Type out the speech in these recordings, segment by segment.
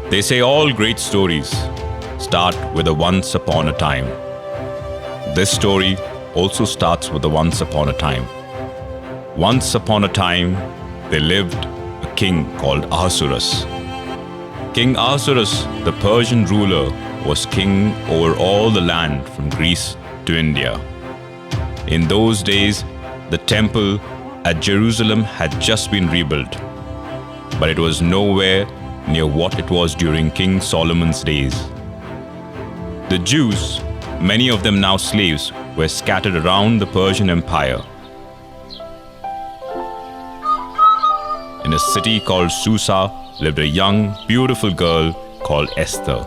They say all great stories start with a once upon a time. This story also starts with a once upon a time. Once upon a time, there lived a king called Ahasuerus. King Ahasuerus, the Persian ruler, was king over all the land from Greece to India. In those days, the temple at Jerusalem had just been rebuilt, but it was nowhere near what it was during King Solomon's days. The Jews, many of them now slaves, were scattered around the Persian Empire. In a city called Susa lived a young, beautiful girl called Esther.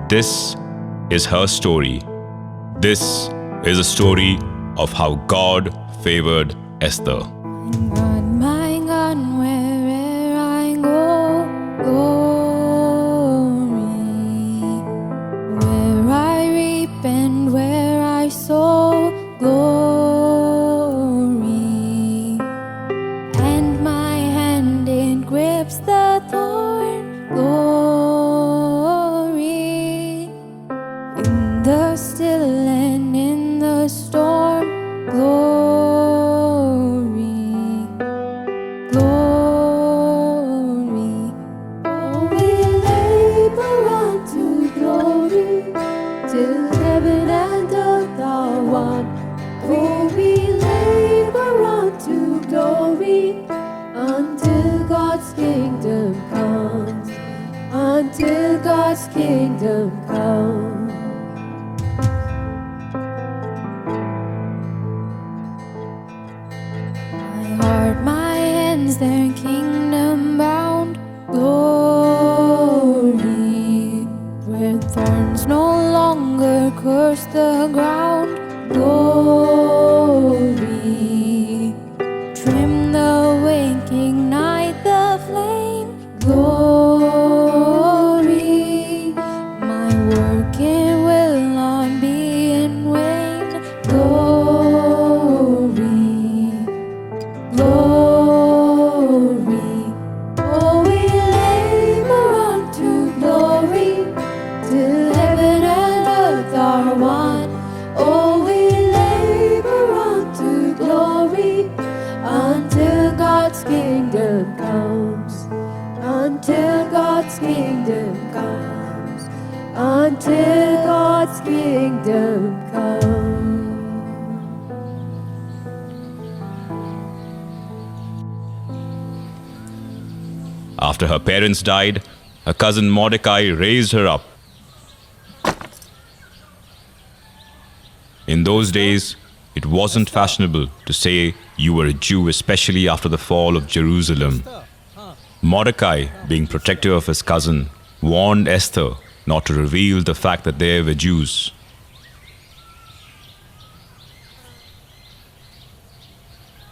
This is her story. This is a story of how God favored Esther. My God, wherever I go, glory. Where I reap and where I sow, glory. And my hand it grips the thorn, glory. In the still and in the storm, glory, glory. Oh, we labor unto glory, till heaven and earth are one. Oh, we labor unto glory, until God's kingdom comes, until God's kingdom comes. My hands, their kingdom bound, glory. Where thorns no longer curse the ground, glory. Trim the wick, ignite the flame, glory. My work it will not be in vain, glory. Glory, oh, we labor unto glory, till heaven and earth are one. Oh, we labor unto glory, until God's kingdom comes, until God's kingdom comes, until God's kingdom comes. After her parents died, her cousin Mordecai raised her up. In those days, it wasn't fashionable to say you were a Jew, especially after the fall of Jerusalem. Mordecai, being protective of his cousin, warned Esther not to reveal the fact that they were Jews.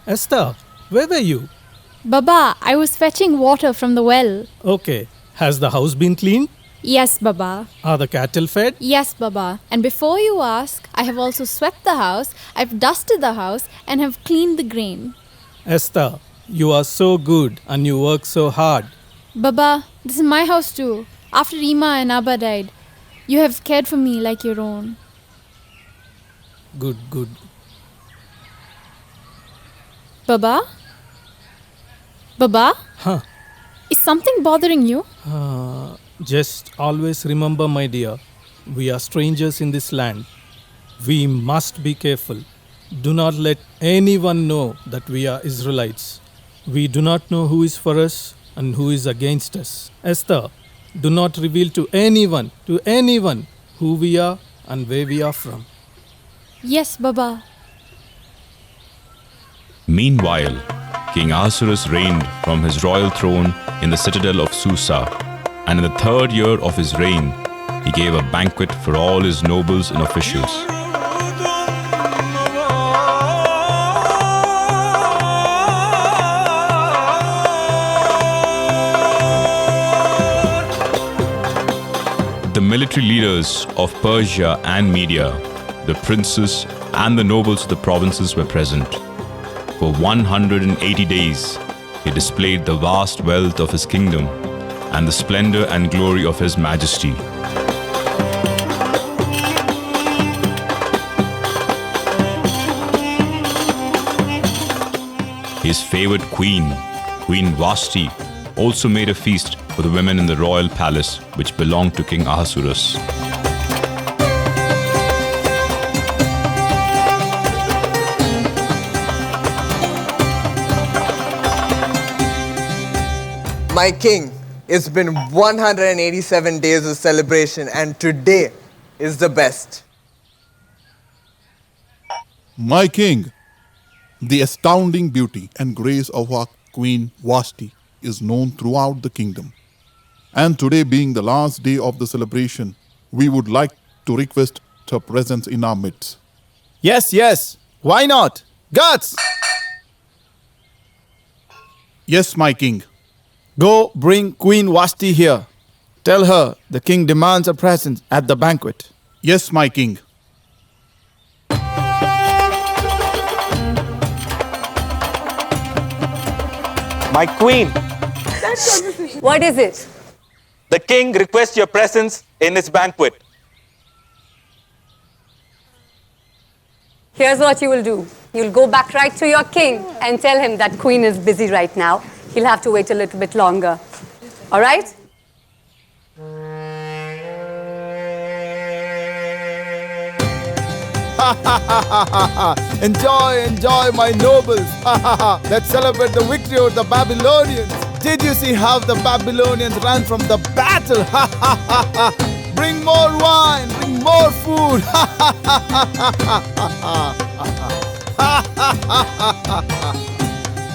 Esther, where were you? Baba, I was fetching water from the well. Okay. Has the house been cleaned? Yes, Baba. Are the cattle fed? Yes, Baba. And before you ask, I have also swept the house, I've dusted the house, and have cleaned the grain. Esther, you are so good and you work so hard. Baba, this is my house too. After Ima and Abba died, you have cared for me like your own. Good, good. Baba? Baba? Huh. Is something bothering you? Just always remember, my dear, we are strangers in this land. We must be careful. Do not let anyone know that we are Israelites. We do not know who is for us and who is against us. Esther, do not reveal to anyone who we are and where we are from. Yes, Baba. Meanwhile, King Ahasuerus reigned from his royal throne in the citadel of Susa, and in the 3rd year of his reign, he gave a banquet for all his nobles and officials. The military leaders of Persia and Media, the princes and the nobles of the provinces were present. For 180 days, he displayed the vast wealth of his kingdom and the splendor and glory of his majesty. His favored queen, Queen Vashti, also made a feast for the women in the royal palace which belonged to King Ahasuerus. My king, it's been 187 days of celebration and today is the best. My king, the astounding beauty and grace of our Queen Vashti is known throughout the kingdom. And today being the last day of the celebration, we would like to request her presence in our midst. Yes. Why not? Guts! Yes, my king. Go bring Queen Vashti here. Tell her the king demands a presence at the banquet. Yes, my king. My queen, What is it? the king requests your presence in his banquet. Here's what you will do. You'll go back right to your king and tell him that queen is busy right now. He'll have to wait a little bit longer. All right? Enjoy, my nobles. Let's celebrate the victory over the Babylonians. Did you see how the Babylonians ran from the battle? Bring more wine, bring more food.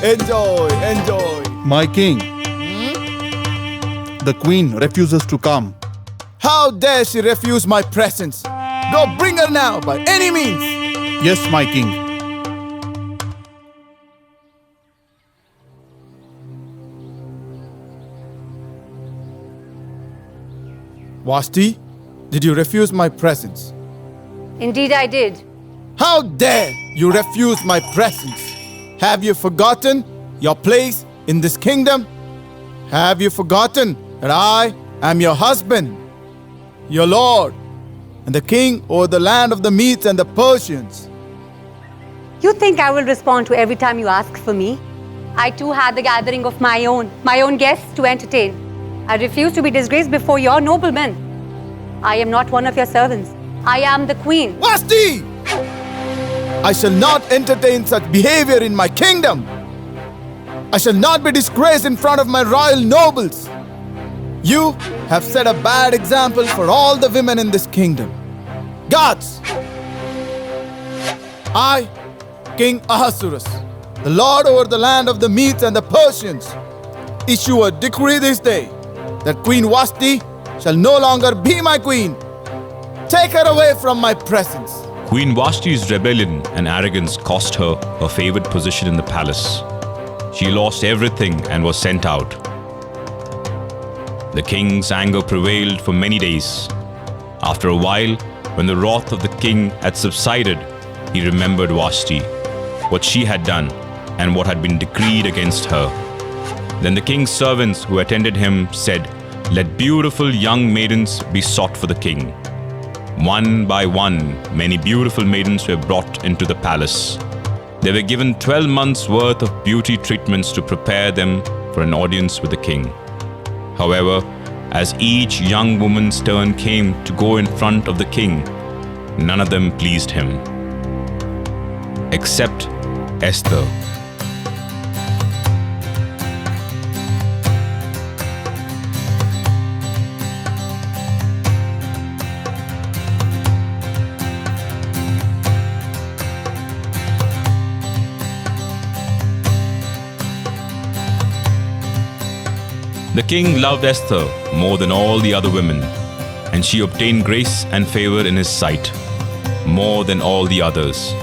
Enjoy. My king. The queen refuses to come. How dare she refuse my presence? Go bring her now by any means. Yes, my king. Vashti, did you refuse my presence? Indeed, I did. How dare you refuse my presence? Have you forgotten your place in this kingdom? Have you forgotten that I am your husband, your lord, and the king over the land of the Medes and the Persians? You think I will respond to every time you ask for me? I too had the gathering of my own guests to entertain. I refuse to be disgraced before your noblemen. I am not one of your servants. I am the queen. Vashti! I shall not entertain such behavior in my kingdom. I shall not be disgraced in front of my royal nobles. You have set a bad example for all the women in this kingdom. Gods! I, King Ahasuerus, the lord over the land of the Medes and the Persians, issue a decree this day that Queen Vashti shall no longer be my queen. Take her away from my presence. Queen Vashti's rebellion and arrogance cost her her favored position in the palace. She lost everything and was sent out. The king's anger prevailed for many days. After a while, when the wrath of the king had subsided, he remembered Vashti, what she had done, and what had been decreed against her. Then the king's servants who attended him said, "Let beautiful young maidens be sought for the king." One by one, many beautiful maidens were brought into the palace. They were given 12 months' worth of beauty treatments to prepare them for an audience with the king. However, as each young woman's turn came to go in front of the king, none of them pleased him, except Esther. The king loved Esther more than all the other women, and she obtained grace and favor in his sight, more than all the others.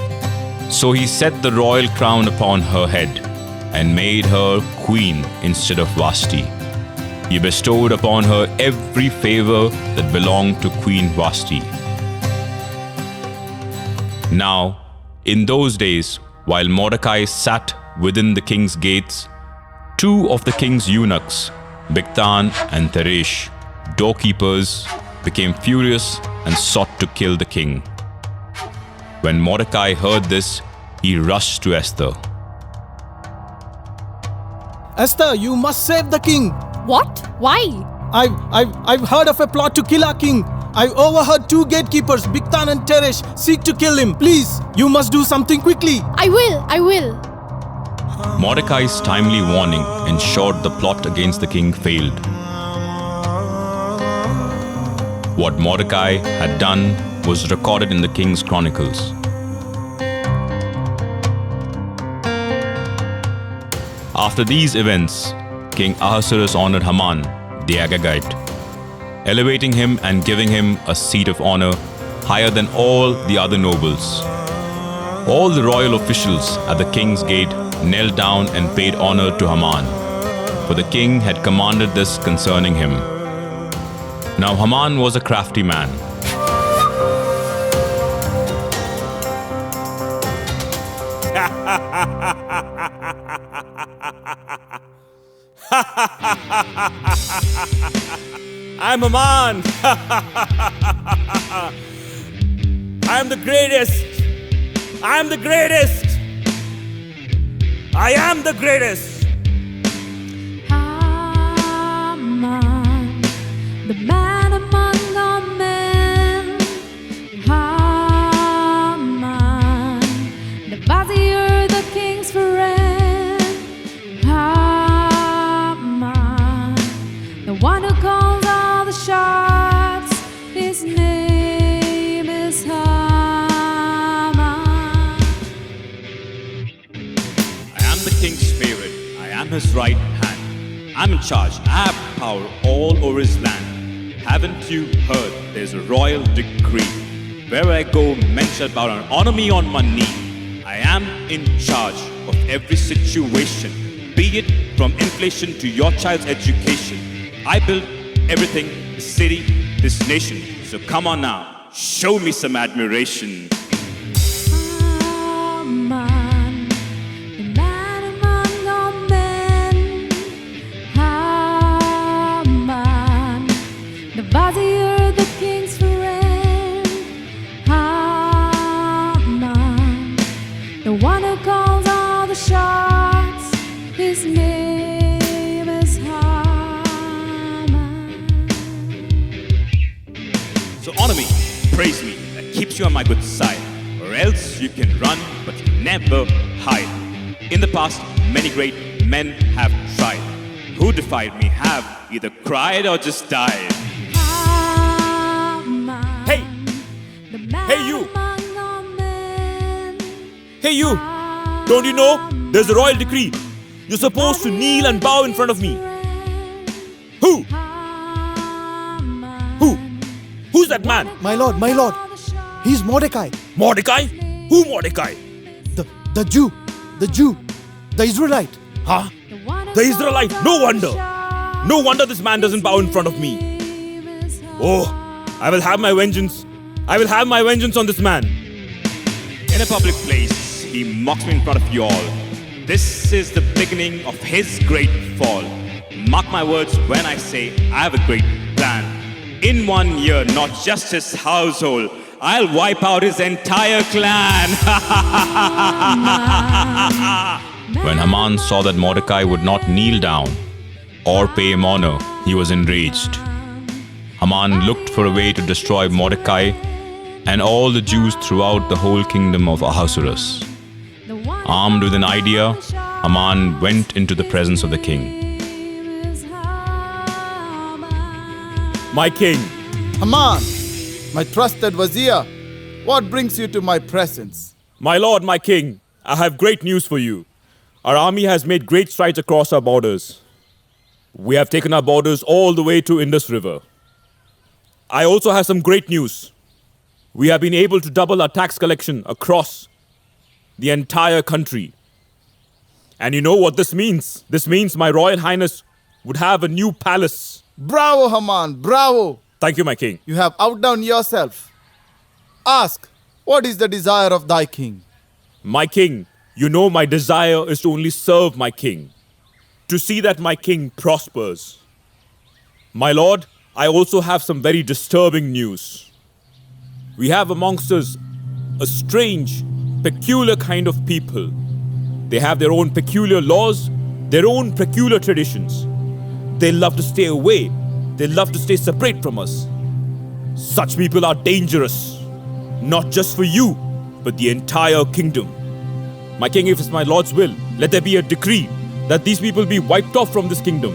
So he set the royal crown upon her head and made her queen instead of Vashti. He bestowed upon her every favor that belonged to Queen Vashti. Now, in those days, while Mordecai sat within the king's gates, two of the king's eunuchs, Bigthan and Teresh, doorkeepers, became furious and sought to kill the king. When Mordecai heard this, he rushed to Esther. Esther, you must save the king. What? Why? I've heard of a plot to kill our king. I overheard two gatekeepers, Bigthan and Teresh, seek to kill him. Please, you must do something quickly. I will. Mordecai's timely warning ensured the plot against the king failed. What Mordecai had done was recorded in the king's chronicles. After these events, King Ahasuerus honored Haman, the Agagite, elevating him and giving him a seat of honor higher than all the other nobles. All the royal officials at the king's gate knelt down and paid honor to Haman, for the king had commanded this concerning him. Now Haman was a crafty man. I'm Haman. I'm the greatest. I'm the greatest. I am the greatest. Haman, the man among all men. Haman, the vizier, the king's friend. Haman, the one who calls all the shots. His name is Haman. I am the king's favorite. I am his right hand. I'm in charge. I have power all over his land. Haven't you heard? There's a royal decree. Wherever I go, men shall bow down, honor me on my knee. I am in charge of every situation, be it from inflation to your child's education. I built everything, this city, this nation. So come on now, show me some admiration. Haman, the man among all men. Haman, the vizier, the king's friend. Haman, the one who calls all the shots. His name is Haman. So honor me, praise me, that keeps you on my good side. Or else you can run, but you never hide. In the past, many great men have tried. Who defied me have either cried or just died. Haman, Hey! the man Hey, you! among all men. Hey you! Don't you know? There's a royal decree. You're supposed to kneel and bow in front of me. Who? Who? Who's that man? My lord, he's Mordecai, Mordecai? Who Mordecai? the Jew, the Israelite. Huh? The Israelite? No wonder. No wonder this man doesn't bow in front of me. Oh, I will have my vengeance. I will have my vengeance on this man. In a public place, he mocks me in front of you all. This is the beginning of his great fall. Mark my words when I say I have a great plan. In 1 year, not just his household, I'll wipe out his entire clan. When Haman saw that Mordecai would not kneel down or pay him honor, he was enraged. Haman looked for a way to destroy Mordecai and all the Jews throughout the whole kingdom of Ahasuerus. Armed with an idea, Haman went into the presence of the king. My king, Haman, my trusted vizier, what brings you to my presence? my lord, my king, I have great news for you. Our army has made great strides across our borders. We have taken our borders all the way to Indus River. I also have some great news. We have been able to double our tax collection across the entire country. And you know what this means? This means my Royal Highness would have a new palace. Bravo, Haman, bravo! Thank you, my king. You have outdone yourself. Ask, what is the desire of thy king? My king, you know my desire is to only serve my king, to see that my king prospers. My lord, I also have some very disturbing news. We have amongst us a strange, peculiar kind of people. They have their own peculiar laws, their own peculiar traditions. They love to stay away. They love to stay separate from us. Such people are dangerous, not just for you, but the entire kingdom. My king, if it's my lord's will, let there be a decree that these people be wiped off from this kingdom.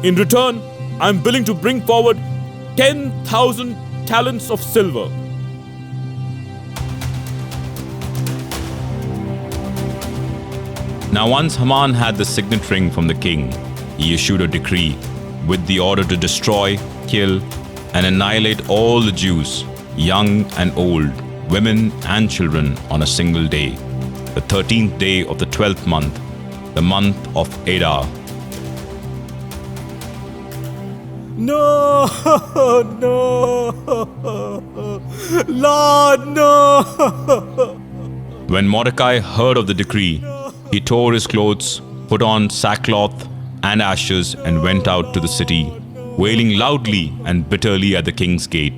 In return, I am willing to bring forward 10,000 talents of silver. Now once Haman had the signet ring from the king, he issued a decree with the order to destroy, kill, and annihilate all the Jews, young and old, women and children, on a single day, the 13th day of the 12th month, the month of Adar. No, no, Lord, no. When Mordecai heard of the decree, he tore his clothes, put on sackcloth and ashes, and went out to the city, wailing loudly and bitterly at the king's gate.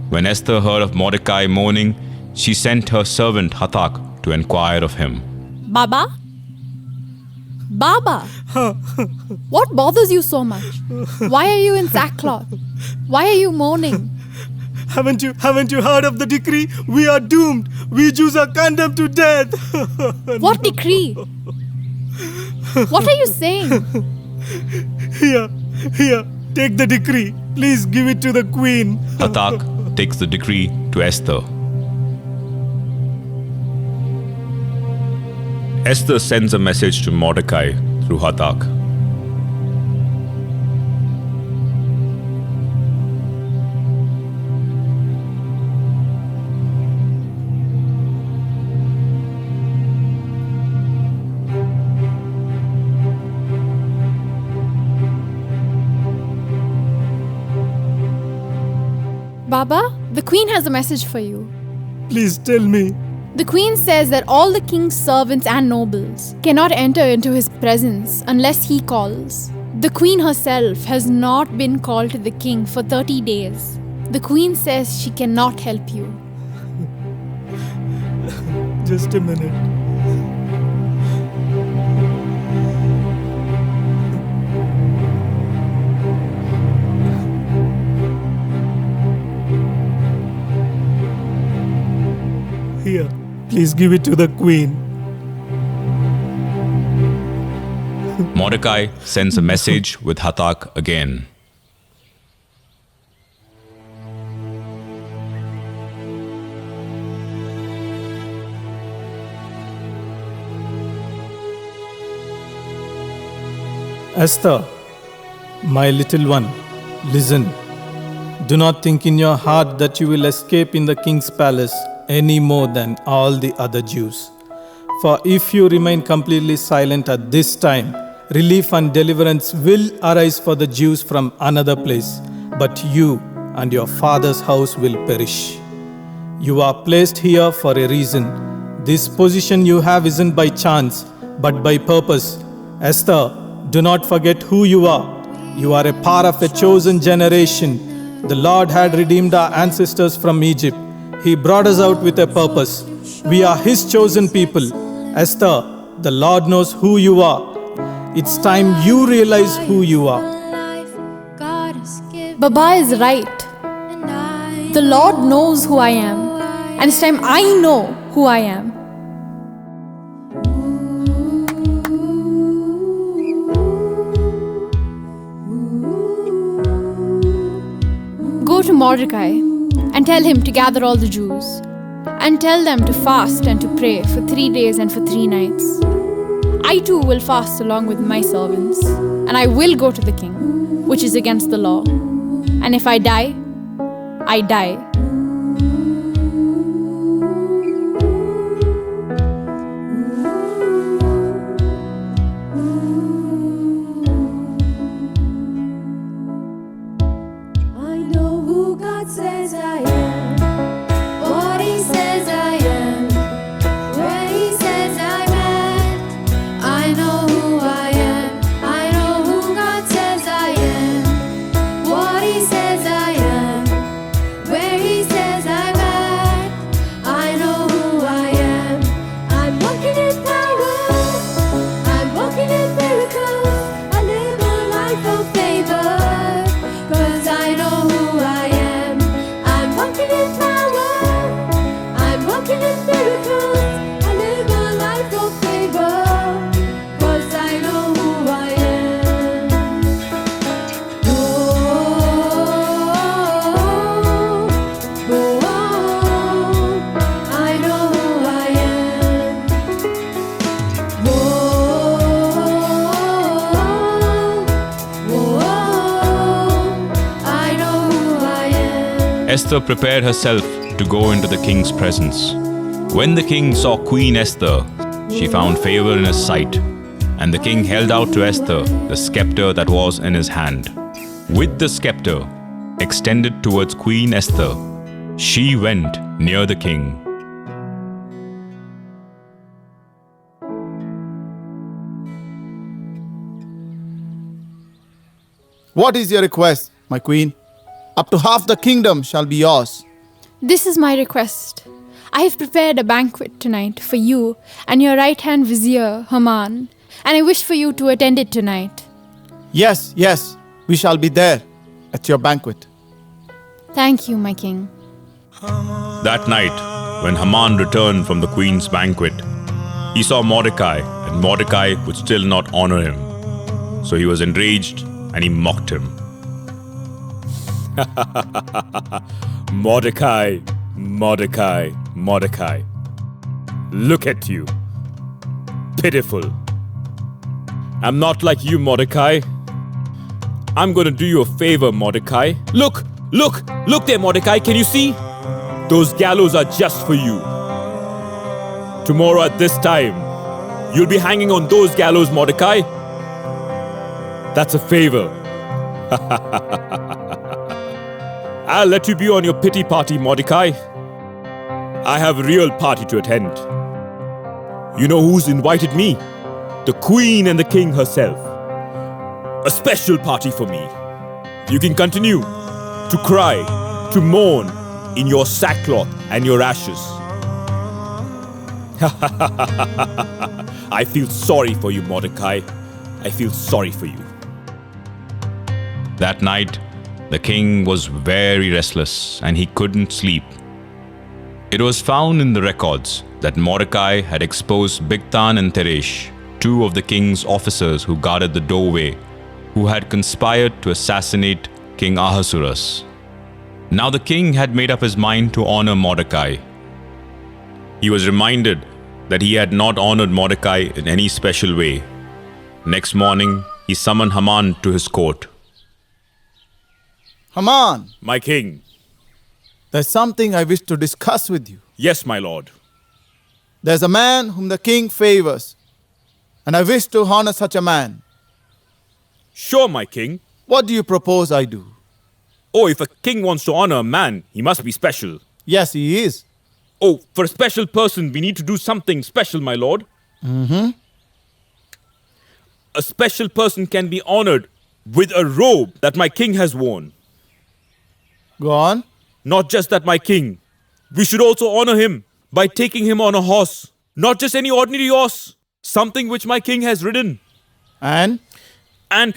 When Esther heard of Mordecai mourning, she sent her servant Hathach to inquire of him. Baba? Baba! What bothers you so much? Why are you in sackcloth? Why are you mourning? Haven't you heard of the decree? We are doomed. We Jews are condemned to death. What decree? What are you saying? Here, take the decree. Please give it to the queen. Hathach takes the decree to Esther. Esther sends a message to Mordecai through Hathach. Baba, the queen has a message for you. Please tell me. The queen says that all the king's servants and nobles cannot enter into his presence unless he calls. The queen herself has not been called to the king for 30 days. The queen says she cannot help you. Just a minute. Here, please give it to the queen. Mordecai sends a message with Hathach again. Esther, my little one, listen. Do not think in your heart that you will escape in the king's palace any more than all the other Jews. For if you remain completely silent at this time, relief and deliverance will arise for the Jews from another place, but you and your father's house will perish. You are placed here for a reason. This position you have isn't by chance, but by purpose. Esther, do not forget who you are. You are a part of a chosen generation. The Lord had redeemed our ancestors from Egypt. He brought us out with a purpose. We are His chosen people. Esther, the Lord knows who you are. It's time you realize who you are. Baba is right. The Lord knows who I am. And it's time I know who I am. Go to Mordecai and tell him to gather all the Jews, and tell them to fast and to pray for 3 days and for 3 nights. I too will fast along with my servants, and I will go to the king. which is against the law. And if I die, I die. I know who God says I am, what He says I am, where He says I'm at. I know who I am, I know who God says I am, what He says I am, where He says I'm at. I know who I am. I'm walking in power, I'm walking in miracles. I live a life of favor, 'cause I know who I am. I'm walking in power, I'm walking in miracles. I live a life of favor, 'cause I know who I am. Oh, I know who I am. I know who I am. Esther prepared herself to go into the king's presence. When the king saw Queen Esther, she found favor in his sight, and the king held out to Esther the scepter that was in his hand. With the scepter extended towards Queen Esther, she went near the king. What is your request, my queen? Up to half the kingdom shall be yours. This is my request. I have prepared a banquet tonight for you and your right-hand vizier, Haman, and I wish for you to attend it tonight. Yes, yes, we shall be there at your banquet. Thank you, my king. That night, when Haman returned from the queen's banquet, he saw Mordecai, and Mordecai would still not honor him. So he was enraged and he mocked him. Mordecai, Mordecai, Mordecai. Look at you. Pitiful. I'm not like you, Mordecai. I'm gonna do you a favor, Mordecai. Look there, Mordecai. Can you see? Those gallows are just for you. Tomorrow at this time, you'll be hanging on those gallows, Mordecai. That's a favor. I'll let you be on your pity party, Mordecai. I have a real party to attend. You know who's invited me? The queen and the king herself. A special party for me. You can continue to cry, to mourn in your sackcloth and your ashes. I feel sorry for you, Mordecai. I feel sorry for you. That night, the king was very restless and he couldn't sleep. It was found in the records that Mordecai had exposed Bigthan and Teresh, two of the king's officers who guarded the doorway, who had conspired to assassinate King Ahasuerus. Now the king had made up his mind to honor Mordecai. He was reminded that he had not honored Mordecai in any special way. Next morning, he summoned Haman to his court. Haman, My king. there's something I wish to discuss with you. Yes, my lord. There's a man whom the king favors, and I wish to honor such a man. Sure, my king. What do you propose I do? Oh, if a king wants to honor a man, he must be special. Yes, he is. Oh, for a special person, we need to do something special, my lord. A special person can be honored with a robe that my king has worn. Go on. Not just that, my king. We should also honor him by taking him on a horse. Not just any ordinary horse. Something which my king has ridden. And And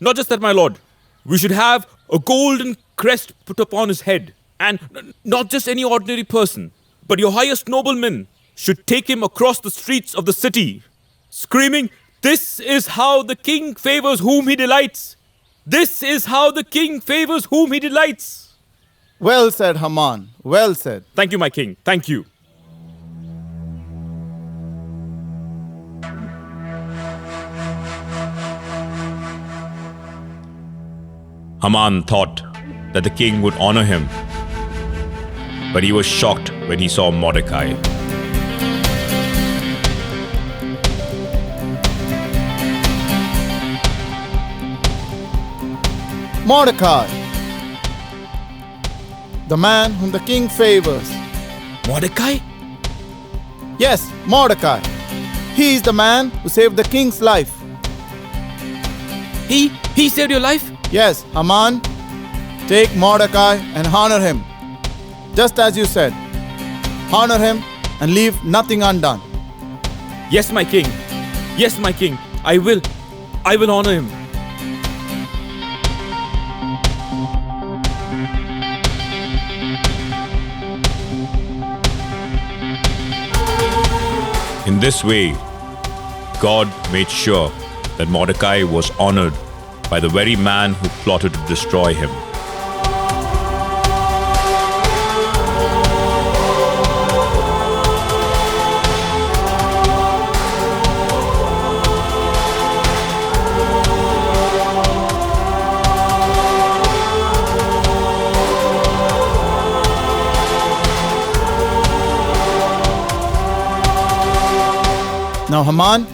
not just that, my lord. We should have a golden crest put upon his head. And not just any ordinary person, but your highest nobleman should take him across the streets of the city, screaming, "This is how the king favors whom he delights. This is how the king favors whom he delights." well said, Haman. Well said. Thank you, my king. Thank you. Haman thought that the king would honor him, but he was shocked when he saw Mordecai. Mordecai, the man whom the king favors. Mordecai? Yes, Mordecai. He is the man who saved the king's life. He saved your life? Yes, Haman, take Mordecai and honor him. Just as you said, honor him and leave nothing undone. Yes, my king. Yes, my king. I will honor him. In this way, God made sure that Mordecai was honored by the very man who plotted to destroy him. Now, Haman,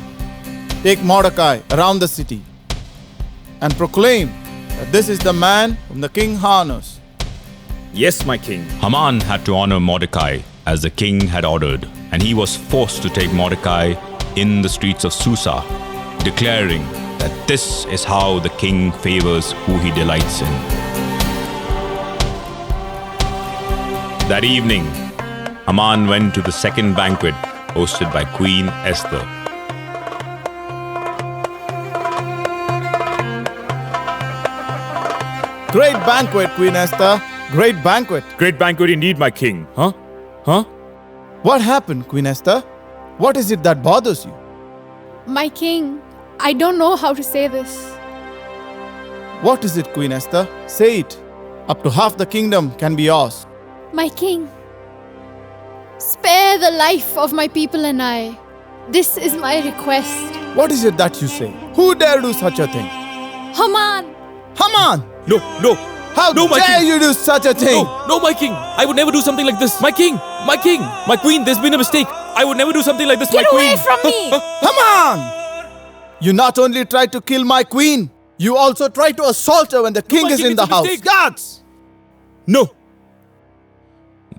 take Mordecai around the city and proclaim that this is the man whom the king honors. Yes, my king. Haman had to honor Mordecai as the king had ordered, and he was forced to take Mordecai in the streets of Susa, declaring that this is how the king favors who he delights in. That evening, Haman went to the second banquet hosted by Queen Esther. Great banquet, Queen Esther. Great banquet. Great banquet indeed, my king. Huh? Huh? What happened, Queen Esther? What is it that bothers you? My king, I don't know how to say this. What is it, Queen Esther? Say it. Up to half the kingdom can be yours. My king, spare the life of my people and I. This is my request. What is it that you say? Who dare do such a thing? Haman! Haman! No. How No, my dare king. you do such a thing? No, my king. I would never do something like this. My king. My queen. There's been a mistake. I would never do something like this. Get my queen. away from me! Haman! You not only tried to kill my queen, you also tried to assault her when the king my is king, in the it's a house. mistake. Guards! No.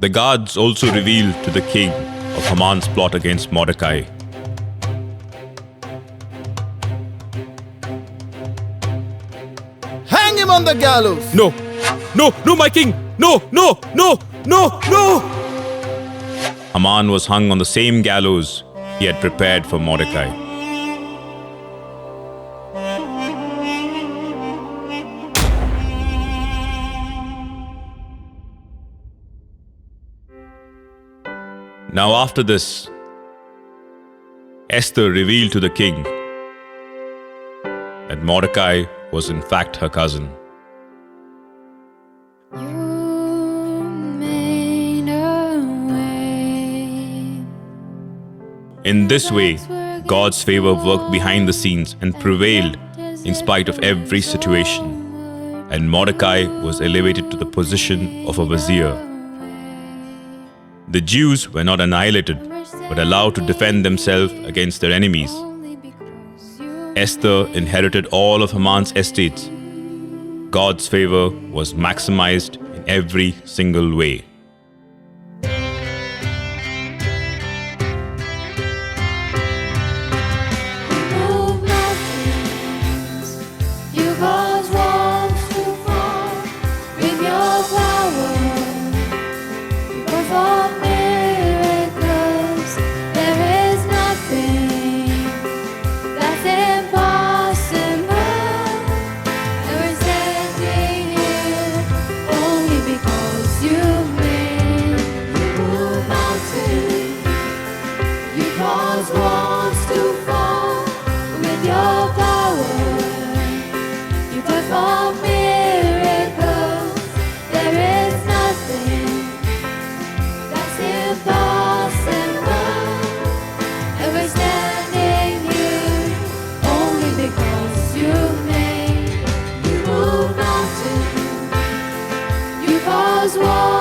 The guards also revealed to the king of Haman's plot against Mordecai. Hang him on the gallows! No, my king. No. Haman was hung on the same gallows he had prepared for Mordecai. Now after this, Esther revealed to the king that Mordecai was in fact her cousin. You made a way. In this way, God's favor worked behind the scenes and prevailed in spite of every situation, and Mordecai was elevated to the position of a vizier. The Jews were not annihilated, but allowed to defend themselves against their enemies. Esther inherited all of Haman's estates. God's favor was maximized in every single way. Move mountains. You cause walls to fall with your power. You perform miracles. There is nothing that's impossible. And we're standing here only because you made was war.